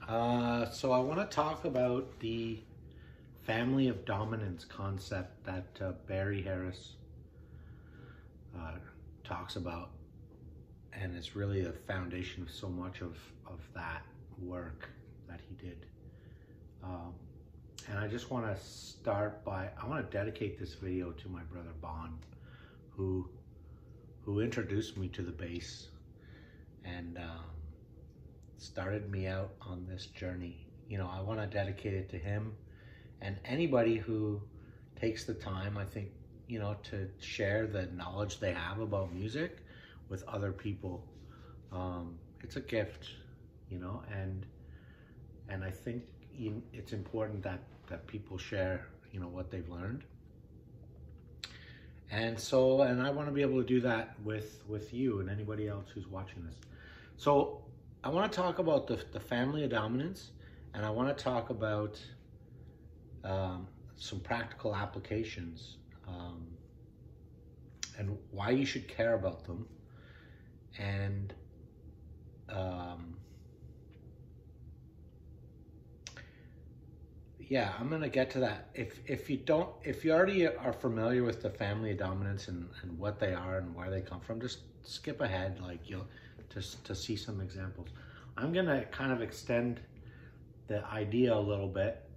So I want to talk about the family of dominance concept that Barry Harris talks about, and it's really the foundation of so much of that work that he did. And I just want to start by, I want to dedicate this video to my brother Bon, who introduced me to the bass and started me out on this journey. You know, I want to dedicate it to him and anybody who takes the time, I think, you know, to share the knowledge they have about music with other people. It's a gift, you know, and I think it's important that people share, you know, what they've learned. And so, and I want to be able to do that with you and anybody else who's watching this. So I want to talk about the family of dominance, and I want to talk about some practical applications and why you should care about them. And yeah, I'm gonna get to that. If you already are familiar with the family of dominance and what they are and where they come from, just skip ahead, like you'll just to see some examples. I'm gonna kind of extend the idea a little bit,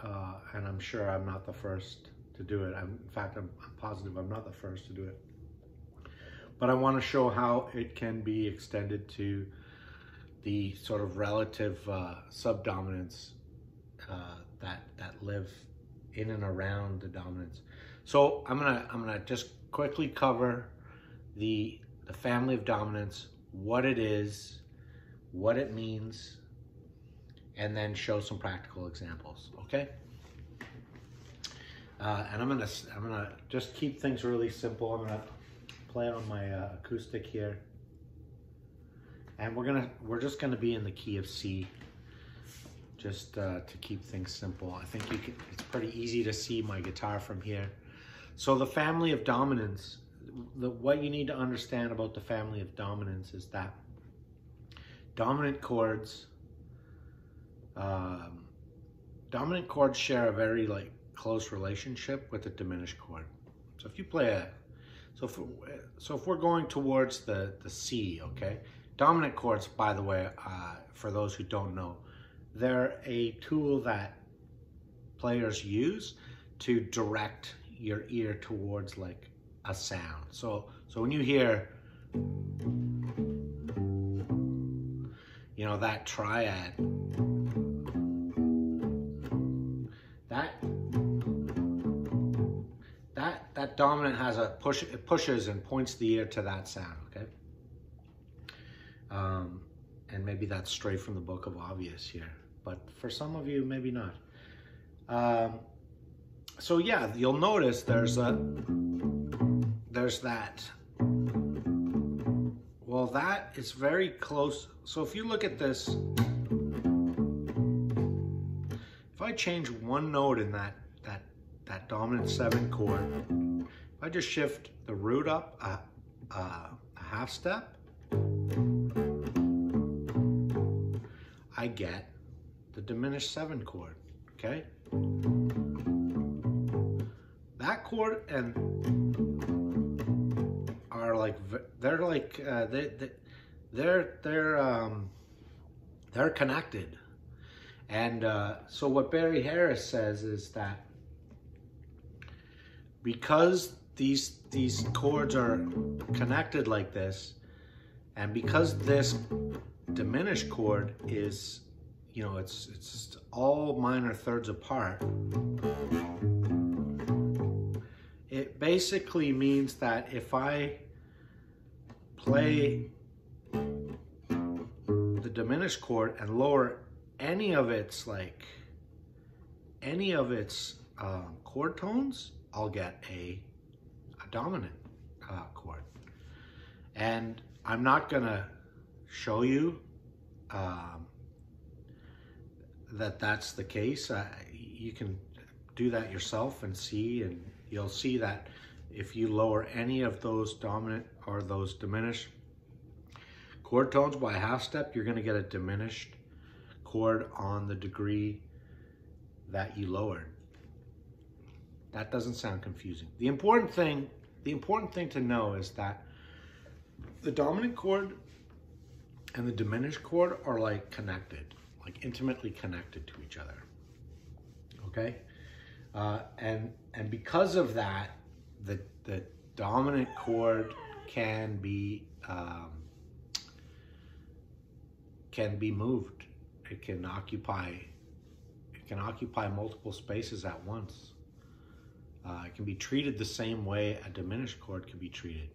and I'm sure I'm not the first to do it. In fact, I'm positive I'm not the first to do it. But I want to show how it can be extended to the sort of relative subdominance that live in and around the dominance. So I'm gonna just quickly cover the family of dominance, what it is, what it means, and then show some practical examples. Okay. And I'm gonna just keep things really simple. I'm gonna play on my acoustic here, and we're just gonna be in the key of C, just to keep things simple. I think it's pretty easy to see my guitar from here. So the family of dominance, what you need to understand about the family of dominance is that dominant chords share a very close relationship with the diminished chord. So if you play so if we're going towards the C, okay? Dominant chords, by the way, for those who don't know, they're a tool that players use to direct your ear towards a sound. So when you hear, you know, that triad, that dominant has a push, it pushes and points the ear to that sound, okay? And maybe that's straight from the Book of Obvious here, but for some of you, maybe not. So yeah, you'll notice there's that. Well, that is very close. So if you look at this, if I change one note in that dominant 7 chord, if I just shift the root up a half step, I get the diminished 7 chord, okay? That chord and are they're connected. And so what Barry Harris says is that because these chords are connected like this, and because this diminished chord is, you know, it's all minor thirds apart, it basically means that if I play the diminished chord and lower any of its chord tones, I'll get a dominant chord. And I'm not gonna show you that that's the case. You can do that yourself and see, and you'll see that if you lower any of those dominant or those diminished chord tones by a half step, you're going to get a diminished chord on the degree that you lowered. That doesn't sound confusing. The important thing to know is that the dominant chord and the diminished chord are like connected, like intimately connected to each other. Okay, and because of that, the dominant chord can be moved. It can occupy multiple spaces at once. It can be treated the same way a diminished chord can be treated.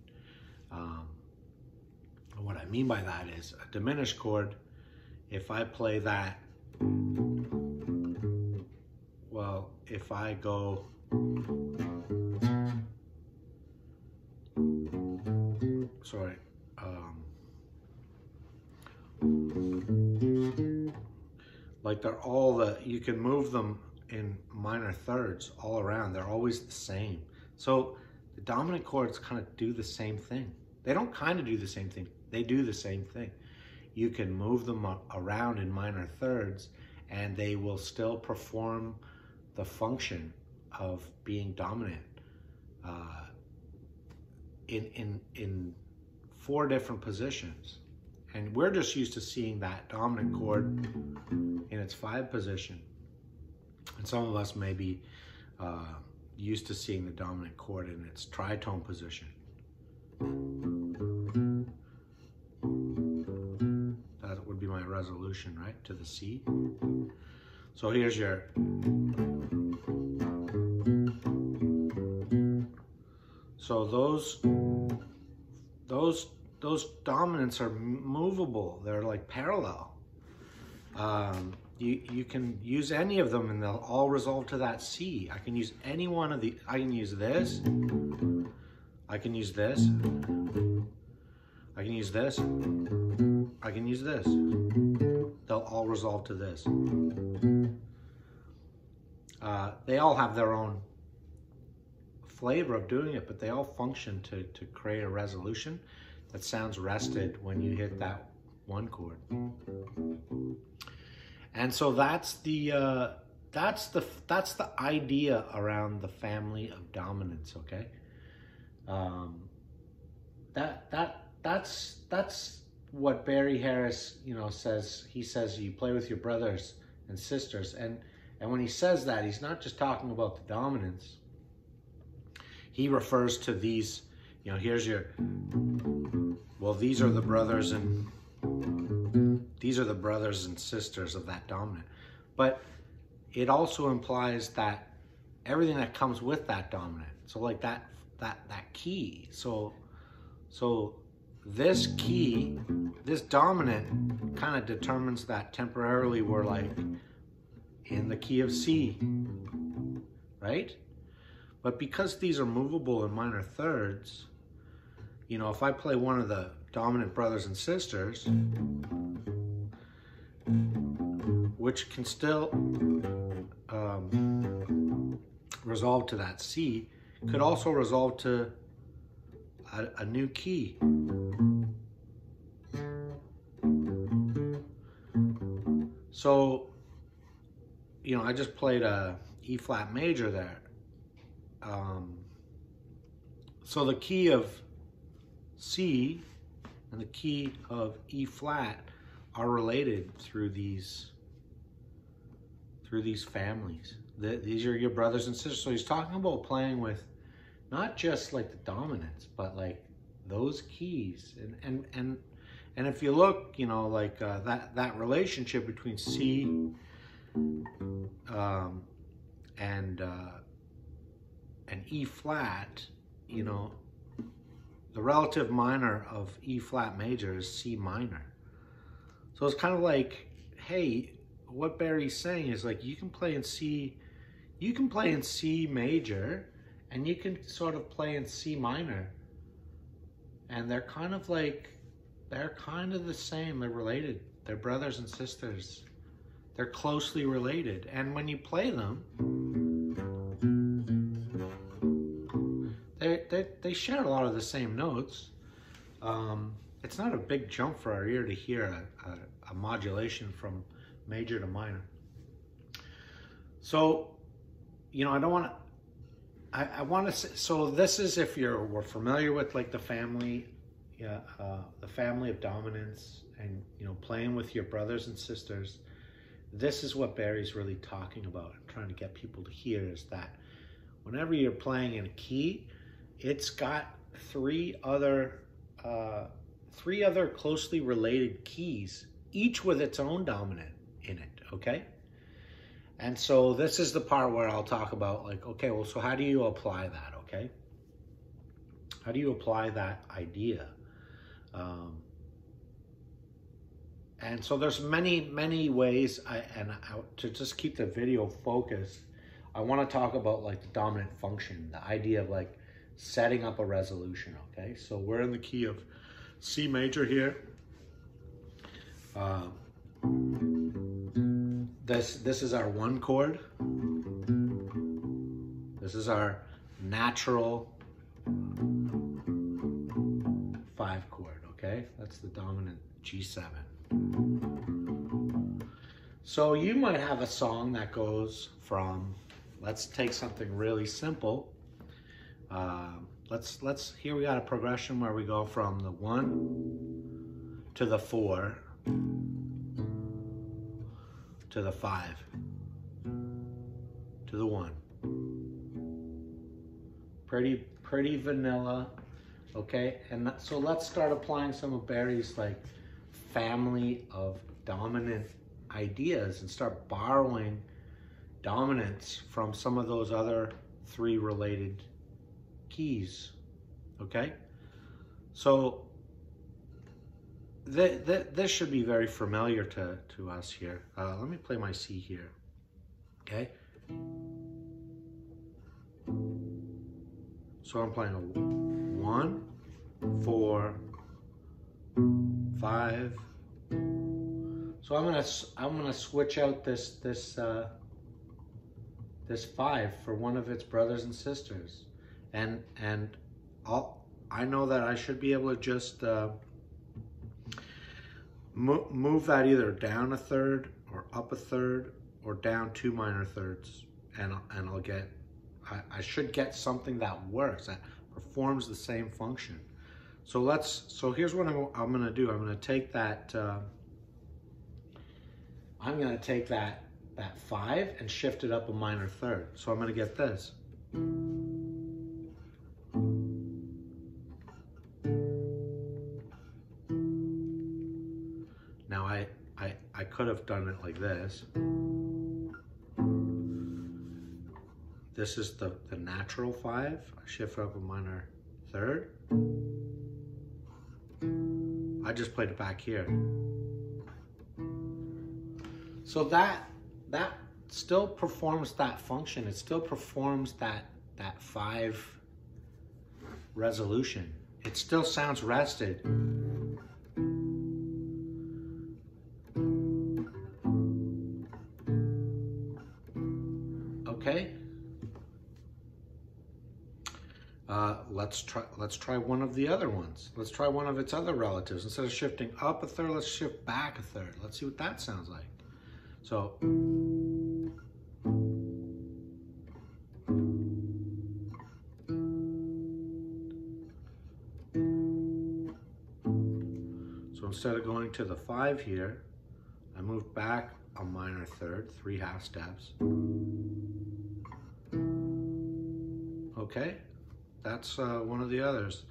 What I mean by that is a diminished chord, if I play that, well, if I go like they're all you can move them in minor thirds all around. They're always the same. So the dominant chords kind of do the same thing. They don't kind of do the same thing. They do the same thing. You can move them around in minor thirds and they will still perform the function of being dominant in 4 different positions. And we're just used to seeing that dominant chord in its 5 position. And some of us may be used to seeing the dominant chord in its tritone position. That would be my resolution, right, to the C. So here's your... So those dominants are movable. They're like parallel. You can use any of them and they'll all resolve to that C. I can use any one of the, I can use this, I can use this, I can use this, I can use this. They'll all resolve to this. They all have their own flavor of doing it, but they all function to create a resolution that sounds rested when you hit that one chord. And so that's the idea around the family of dominants. Okay, that's what Barry Harris, says. He says you play with your brothers and sisters, and when he says that, he's not just talking about the dominants. He refers to these, here's your, well, these are the brothers and sisters of that dominant. But it also implies that everything that comes with that dominant. So like that key. So this key, this dominant kind of determines that temporarily we're like in the key of C, right? But because these are movable in minor thirds, if I play one of the dominant brothers and sisters, which can still resolve to that C, could also resolve to a new key. So, I just played a E flat major there. So the key of C and the key of E flat are related through these families. These are your brothers and sisters. So he's talking about playing with not just like the dominants, but like those keys. And if you look, like that relationship between C and E flat, the relative minor of E flat major is C minor. So it's kind of like, hey, what Barry's saying is like you can play in C major, and you can sort of play in C minor, and they're kind of the same. They're related. They're brothers and sisters. They're closely related, and when you play them, they share a lot of the same notes. It's not a big jump for our ear to hear a modulation from major to minor. So, you know, I don't want to, I want to say, so this is if we're familiar with like the family of dominance and, you know, playing with your brothers and sisters. This is what Barry's really talking about and trying to get people to hear, is that whenever you're playing in a key, it's got three other closely related keys, each with its own dominant in it, okay? And so this is the part where I'll talk about like, okay, well, so how do you apply that, okay? How do you apply that idea? And so there's many ways, to just keep the video focused, I want to talk about like the dominant function, the idea of like setting up a resolution, okay? So we're in the key of C major here. This is our 1 chord. This is our natural 5 chord, okay? That's the dominant G7. So you might have a song that goes from, let's take something really simple. Here we got a progression where we go from the 1 to the 4 to the 5 to the 1. Pretty vanilla, okay? And so let's start applying some of Barry's like family of dominant ideas and start borrowing dominance from some of those other 3 related keys, okay? So this should be very familiar to us here. Let me play my C here, okay? So I'm playing a 1, 4, 5. So I'm gonna switch out this 5 for one of its brothers and sisters, and I know that I should be able to just move that either down a third or up a third or down 2 minor thirds, and I'll get, I should get something that works, that performs the same function. So here's what I'm gonna do. I'm gonna take that that 5 and shift it up a minor third. So I'm gonna get this. Now I could have done it like this. This is the natural 5. I shift up a minor third. I just played it back here. So that still performs that function. It still performs that 5 resolution. It still sounds rested. Okay. Let's try one of the other ones. Let's try one of its other relatives. Instead of shifting up a third, let's shift back a third. Let's see what that sounds like. So instead of going to the 5 here, I moved back a minor third, 3 half steps. Okay, that's one of the others.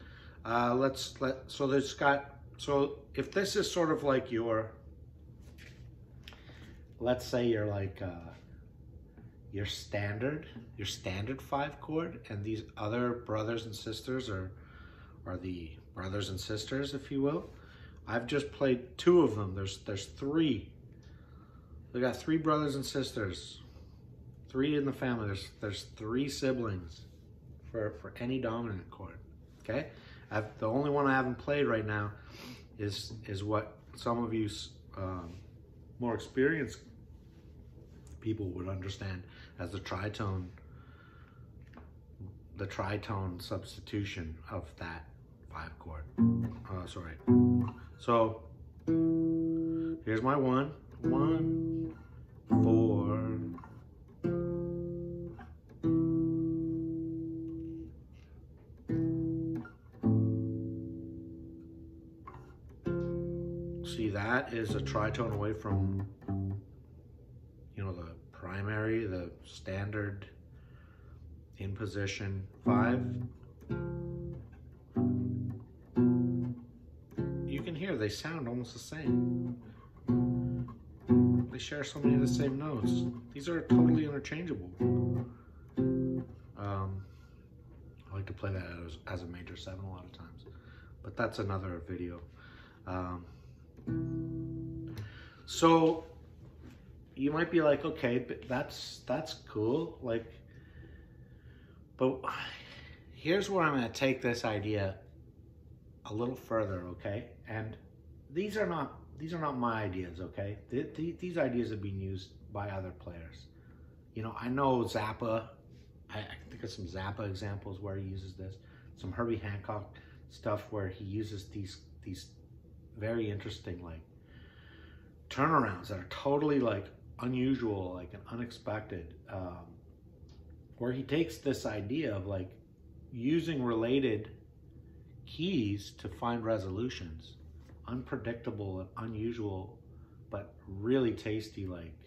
So if this is sort of like your, let's say you're like your standard 5 chord, and these other brothers and sisters are the brothers and sisters, if you will. I've just played 2 of them. There's 3. We got 3 brothers and sisters, 3 in the family. There's 3 siblings for any dominant chord. Okay, the only one I haven't played right now is what some of you more experienced people would understand as the tritone substitution of that 5 chord. So here's my 1, is a tritone away from, you know, the primary, the standard in position 5. You can hear they sound almost the same. They share so many of the same notes. These are totally interchangeable. I like to play that as a major 7 a lot of times, but that's another video. So you might be like, okay, but that's cool. Like, but here's where I'm going to take this idea a little further, okay? And these are not my ideas, okay? These ideas have been used by other players. You know, I know Zappa. I think of some Zappa examples where he uses this. Some Herbie Hancock stuff where he uses these very interesting like turnarounds that are totally like unusual, like and unexpected. Where he takes this idea of like using related keys to find resolutions, unpredictable and unusual, but really tasty like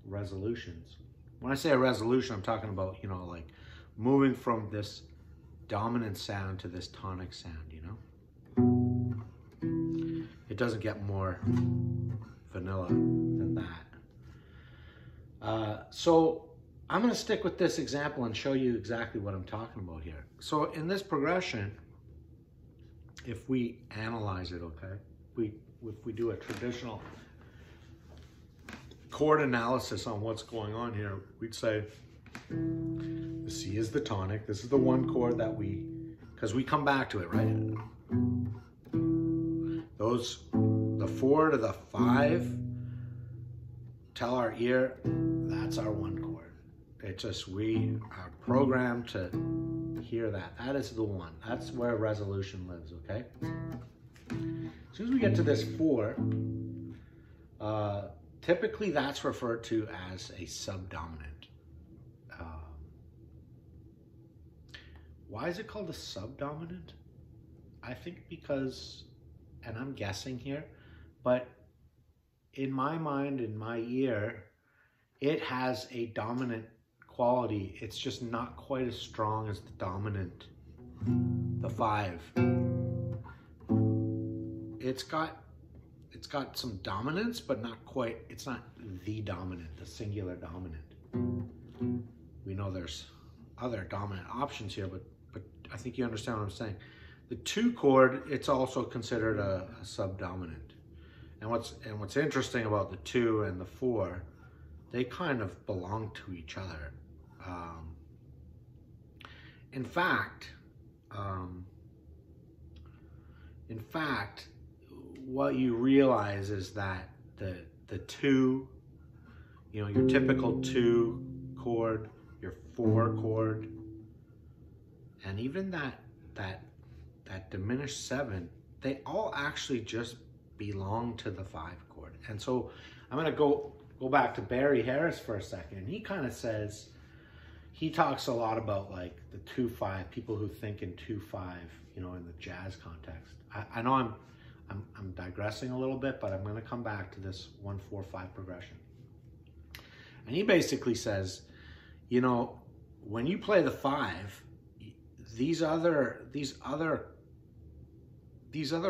resolutions. When I say a resolution, I'm talking about, you know, like moving from this dominant sound to this tonic sound, you know? It doesn't get more vanilla than that. So I'm going to stick with this example and show you exactly what I'm talking about here. So in this progression, if we analyze it, okay, if we do a traditional chord analysis on what's going on here, we'd say the C is the tonic. This is the one chord that because we come back to it, right? The 4 to the 5 tell our ear that's our one chord. It's just we are programmed to hear that. That is the one. That's where resolution lives, okay? As soon as we get to this 4, typically that's referred to as a subdominant. Why is it called a subdominant? I think because, and I'm guessing here, but in my mind, in my ear, it has a dominant quality. It's just not quite as strong as the dominant, the 5. It's got some dominance, but not quite, it's not the dominant, the singular dominant. We know there's other dominant options here, but I think you understand what I'm saying. The 2 chord, it's also considered a subdominant. And what's interesting about the 2 and the 4, they kind of belong to each other. In fact, what you realize is that the 2, you know, your typical 2 chord, your 4 chord, and even that diminished 7, they all actually just belong to the 5 chord. And so I'm going to go back to Barry Harris for a second. He kind of says, he talks a lot about like the 2-5, people who think in 2-5, you know, in the jazz context. I know I'm digressing a little bit, but I'm going to come back to this 1-4-5 progression. And he basically says, you know, when you play the 5, these other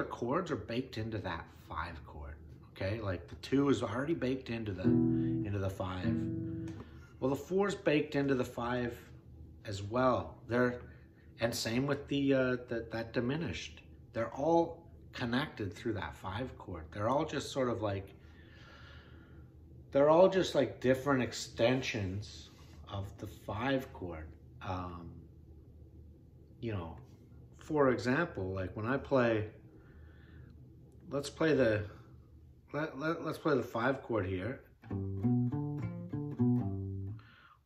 chords are baked into that 5 chord. Okay, like the 2 is already baked into the 5. Well, the 4 is baked into the 5 as well. And same with that diminished. They're all connected through that 5 chord. They're all just sort of like, they're all just like different extensions of the 5 chord. You know, for example, like when I play, let's play the 5 chord here.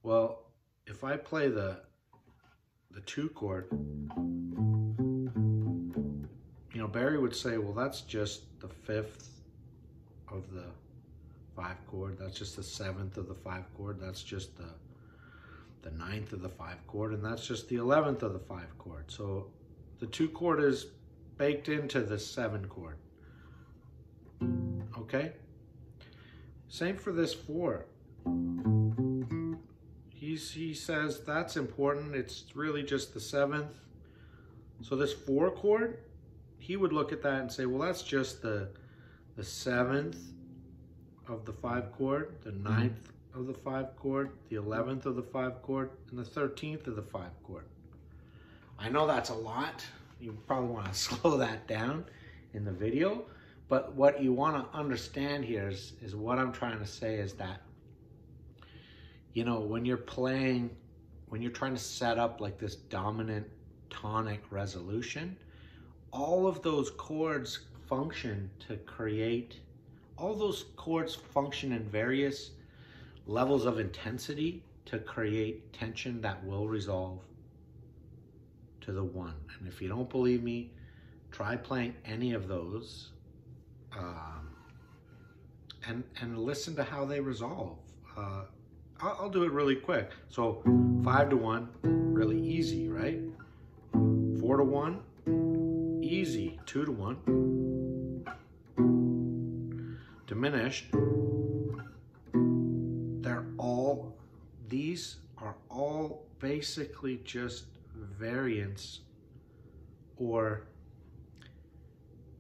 Well, if I play the 2 chord, you know, Barry would say, well, that's just the 5th of the 5 chord. That's just the 7th of the 5 chord. That's just the 9th of the 5 chord, and that's just the 11th of the 5 chord. So the 2 chord is baked into the 7 chord. okay? Same for this 4. He says that's important. It's really just the 7th. So this 4 chord, he would look at that and say, well, that's just the 7th of the 5 chord, the 9th of the 5 chord, the 11th of the 5 chord, and the 13th of the 5 chord. I know that's a lot. You probably want to slow that down in the video, but what you want to understand here is what I'm trying to say is that, you know, when you're playing, when you're trying to set up like this dominant tonic resolution, all of those chords function to create, all those chords function in various levels of intensity to create tension that will resolve to the 1. And if you don't believe me, try playing any of those and listen to how they resolve. I'll do it really quick. So 5 to 1, really easy, right? 4 to 1, easy. 2 to 1, diminished. These are all basically just variants or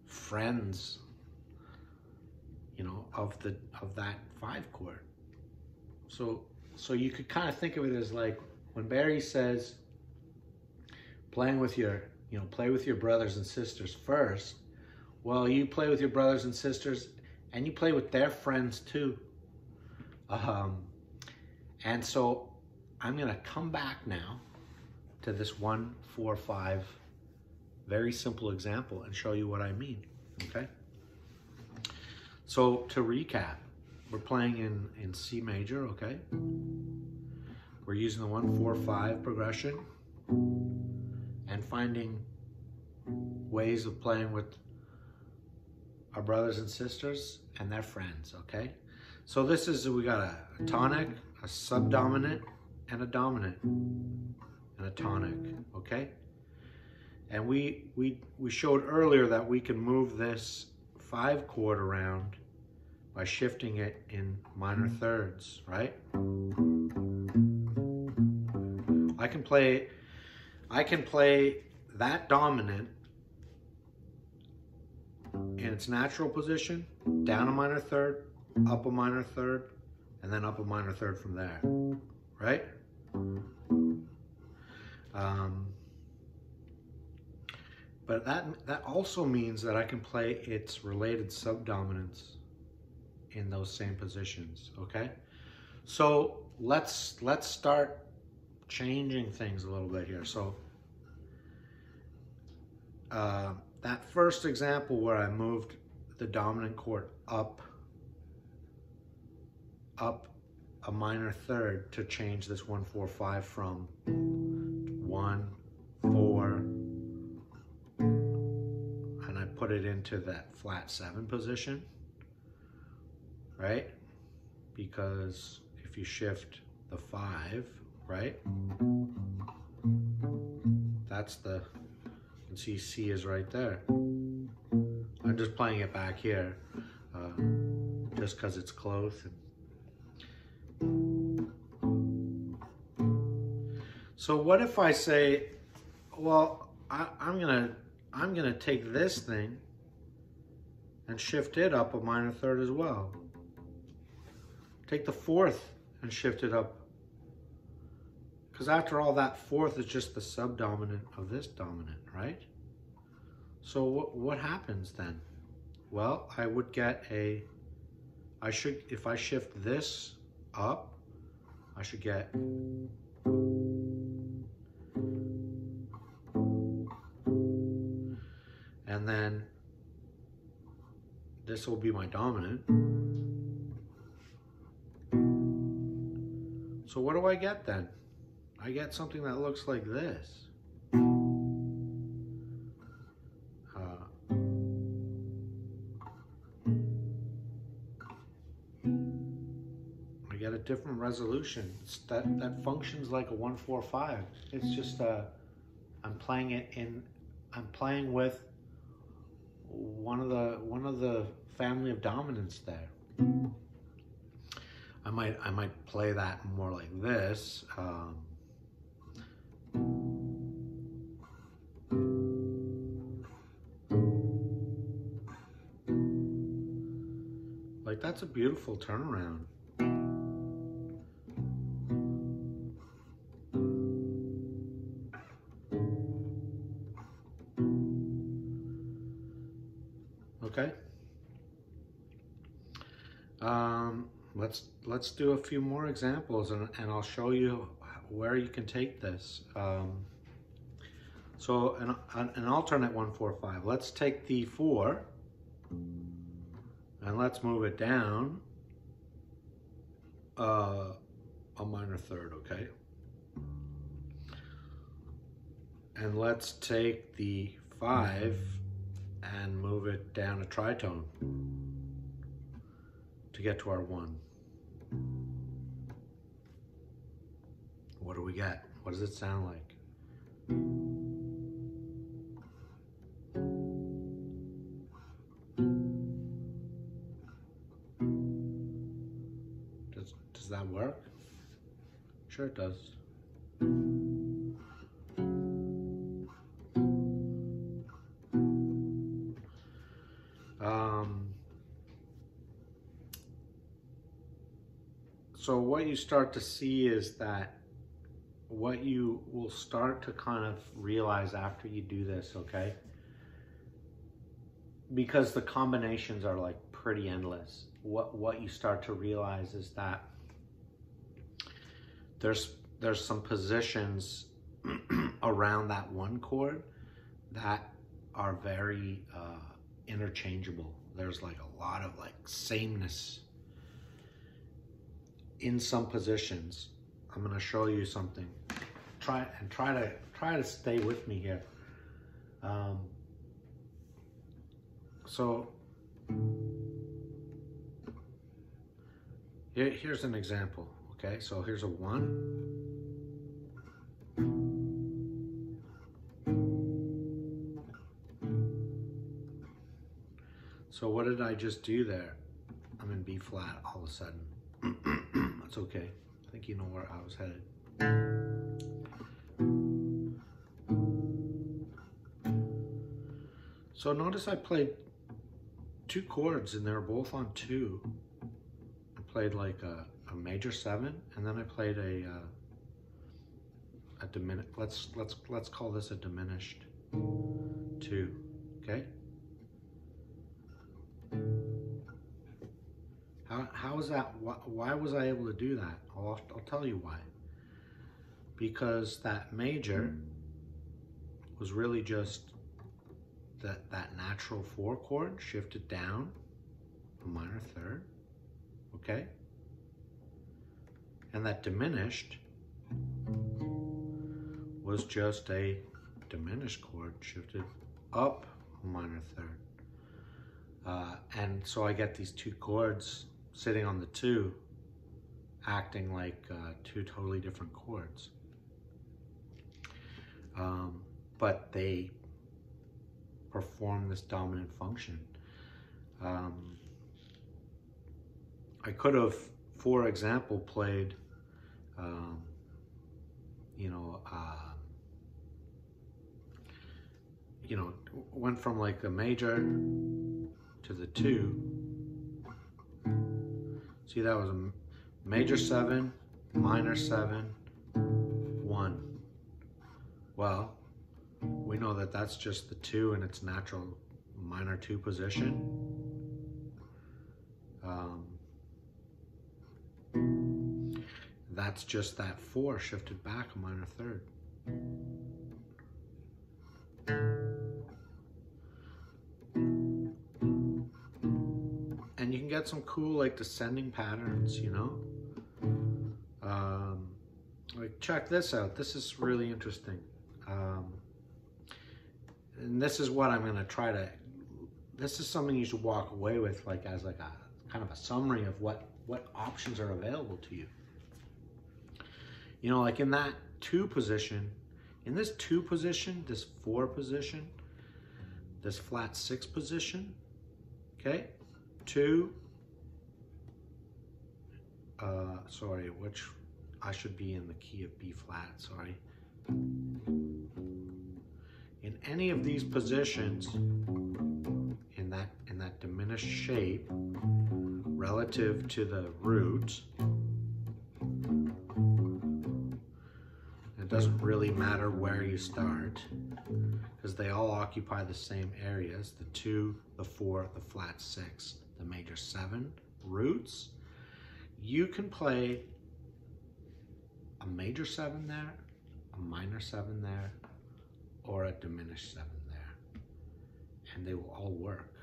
friends, you know, of that 5 chord. So you could kind of think of it as like when Barry says playing with your, you know, play with your brothers and sisters first. Well, you play with your brothers and sisters and you play with their friends too. And so I'm gonna come back now to this 1, 4, 5, very simple example and show you what I mean, okay? So to recap, we're playing in C major, okay? We're using the 1, 4, 5 progression and finding ways of playing with our brothers and sisters and their friends, okay? So this is, we got a tonic, a subdominant, and a dominant, and a tonic, okay? And we showed earlier that we can move this 5 chord around by shifting it in minor thirds, right? I can play that dominant in its natural position, down a minor third, up a minor third, and then up a minor third from there, right? But that also means that I can play its related subdominants in those same positions, okay? So let's start changing things a little bit here. So that first example where I moved the dominant chord up a minor third to change this 1, 4, 5 from 1, 4, and I put it into that flat 7 position, right? Because if you shift the 5, right? That's the, you can see C is right there. I'm just playing it back here just because it's close. So what if I say, well, I'm gonna take this thing and shift it up a minor third as well. Take the 4th and shift it up. Because after all, that 4th is just the subdominant of this dominant, right? So what happens then? Well, I would get if I shift this up, I should get and then this will be my dominant. So what do I get then? I get something that looks like this. I get a different resolution. That functions like a 1, 4, 5. It's just I'm playing with one of the family of dominance there. I might play that more like this. Like, that's a beautiful turnaround. Okay. Let's do a few more examples, and I'll show you where you can take this. So an alternate 1, 4, 5. Let's take the 4 and let's move it down a minor third, okay? And let's take the 5 and move it down a tritone to get to our 1. What do we get? What does it sound like? Does that work? Sure it does. So what you start to see is that what you will start to kind of realize after you do this, okay? Because the combinations are like pretty endless. What you start to realize is that there's some positions around that 1 chord that are very interchangeable. There's like a lot of like sameness in some positions. I'm going to show you something. Try to stay with me here. So here's an example. Okay, so here's a 1. So what did I just do there? I'm in B flat all of a sudden. That's okay. I think you know where I was headed. So notice I played 2 chords and they're both on 2. I played like a major 7, and then I played a diminished. Let's call this a diminished 2. Okay. How is that? Why was I able to do that? I'll tell you why. Because that major was really just that natural 4 chord shifted down a minor third, okay? And that diminished was just a diminished chord shifted up a minor third. And so I get these 2 chords sitting on the 2, acting like 2 totally different chords. But they perform this dominant function. I could have, for example, played, went from like the major to the 2. See, that was a major 7, minor 7, 1. Well, we know that that's just the 2 in its natural minor 2 position. That's just that 4 shifted back a minor third. And you can get some cool like descending patterns, you know? Like check this out. This is really interesting. And this is what I'm going to try to, this is something you should walk away with like as like a kind of a summary of what options are available to you. You know, like in that 2 position, in this 2 position, this 4 position, this flat 6 position, okay? 2, sorry, which I should be in the key of B flat, sorry. In any of these positions, in that diminished shape, relative to the root, it doesn't really matter where you start, because they all occupy the same areas, the 2, the 4, the flat 6, the major 7 roots. You can play a major 7 there, a minor 7 there, or a diminished 7 there, and they will all work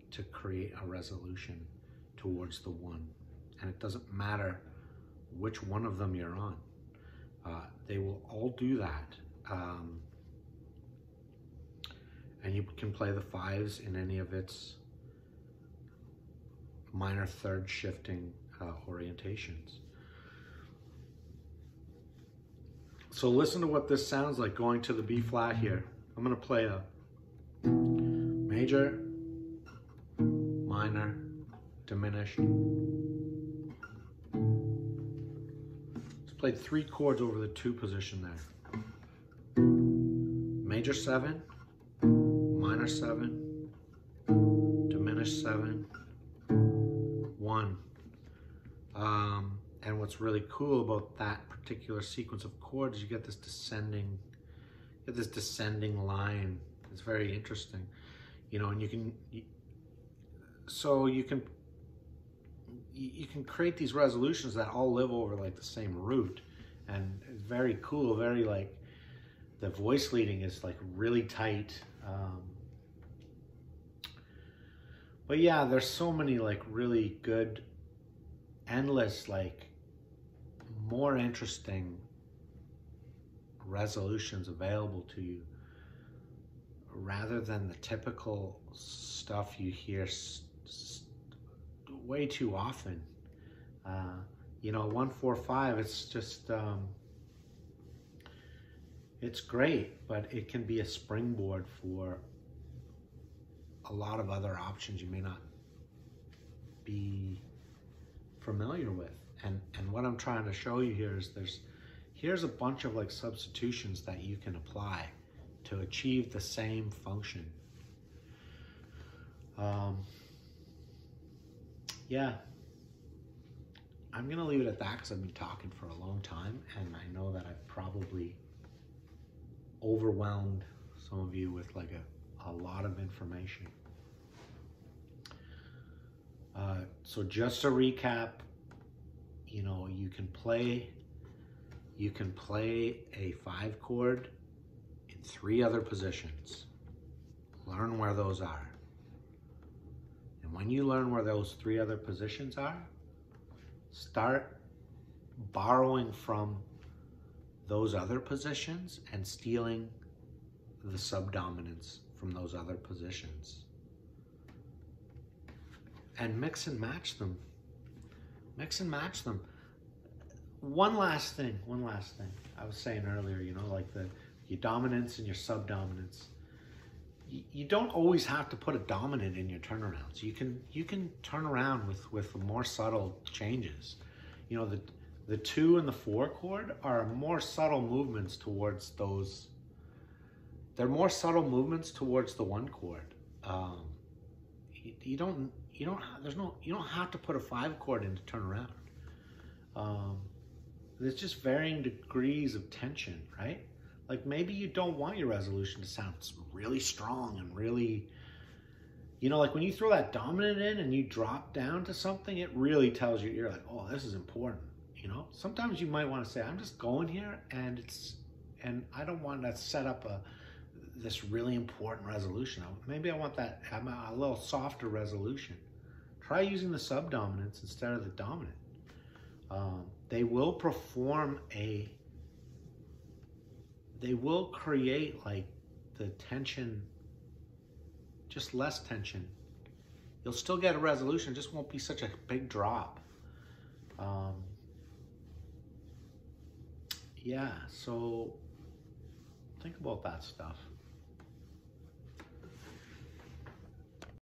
to create a resolution towards the 1. And it doesn't matter which one of them you're on. They will all do that. And you can play the 5s in any of its minor third shifting orientations. So listen to what this sounds like going to the B flat here. I'm going to play a major, minor, diminished. Just played 3 chords over the 2 position there. Major 7, minor 7, diminished 7, 1. And what's really cool about that particular sequence of chords, you get this descending line. It's very interesting, you know. And you can create these resolutions that all live over like the same root, and it's very cool. Very like the voice leading is like really tight. But yeah, there's so many like really good, endless, like more interesting resolutions available to you, rather than the typical stuff you hear way too often. You know, 1-4-5, it's just it's great, but it can be a springboard for a lot of other options you may not be familiar with. And what I'm trying to show you here is here's a bunch of like substitutions that you can apply to achieve the same function. Yeah, I'm gonna leave it at that because I've been talking for a long time, and I know that I've probably overwhelmed some of you with like a lot of information. So just to recap, you know, you can play a 5 chord in 3 other positions. Learn where those are. And when you learn where those 3 other positions are, start borrowing from those other positions and stealing the subdominants from those other positions. And mix and match them. Mix and match them. One last thing. I was saying earlier, you know, like your dominants and your subdominants. You don't always have to put a dominant in your turnarounds. You can turn around with more subtle changes. You know, the 2 and the 4 chord are more subtle movements towards those. They're more subtle movements towards the 1 chord. You don't have to put a 5 chord in to turn around. There's just varying degrees of tension, right? Like maybe you don't want your resolution to sound really strong and really, you know, like when you throw that dominant in and you drop down to something, it really tells your ear like, oh, this is important. You know, sometimes you might want to say, I'm just going here and I don't want to set up this really important resolution. Maybe I want that, have a little softer resolution. Try using the subdominants instead of the dominant. They will they will create like the tension, just less tension. You'll still get a resolution, just won't be such a big drop. Yeah, so think about that stuff.